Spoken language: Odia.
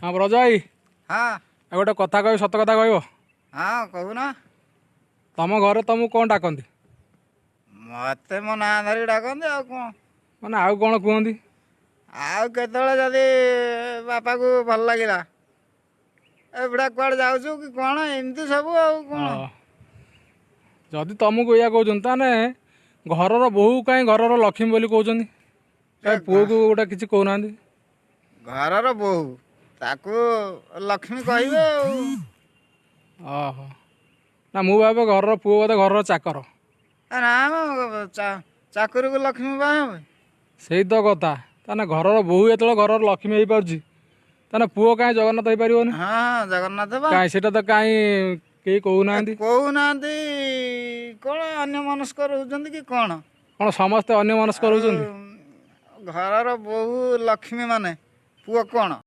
हाँ ब्रज भाई हाँ गोटे कथा कह सत कथा कह हाँ कहूना तुम घर तुमको कौन डाकती मत मो ना धरी डाकते आ कौन मैंने आउ कौन कहती ଆଉ କେତେବେଳେ ଯଦି ବାପାକୁ ଭଲ ଲାଗିଲା ଏ ବୁଢ଼ା କୁଆଡ଼େ ଯାଉଛୁ କି କ'ଣ ଏମିତି ସବୁ ଆଉ କ'ଣ जदि तुमको या कहते ताने घरर बोहू कहीं घरर लक्ष्मी बोली कहते पुओ को गोटे किसी कहना ଘରର ବୋହୂ ତାକୁ ଲକ୍ଷ୍ମୀ କହିବେ ଆଉ ଓହୋ ନା ମୁଁ ଭାବେ ଘରର ପୁଅ ବୋଧେ ଘରର ଚାକର ନା ମ ଚାକରିକୁ ଲକ୍ଷ୍ମୀ ବାହା ହେବେ ସେଇ ତ କଥା ତାନେ ଘରର ବୋହୂ ଯେତେବେଳେ ଘରର ଲକ୍ଷ୍ମୀ ହେଇପାରୁଛି ତାନେ ପୁଅ କାହିଁ ଜଗନ୍ନାଥ ହେଇପାରିବନି ହଁ ହଁ ଜଗନ୍ନାଥ ବା କାହିଁ ସେଇଟା ତ କାହିଁ କେହି କହୁନାହାନ୍ତି କହୁନାହାନ୍ତି କ'ଣ ଅନ୍ୟ ମନସ୍କ ରହୁଛନ୍ତି କି କ'ଣ କ'ଣ ସମସ୍ତେ ଅନ୍ୟ ମନସ୍କ ରହୁଛନ୍ତି ଘରର ବୋହୂ ଲକ୍ଷ୍ମୀ ମାନେ ପୁଅ କ'ଣ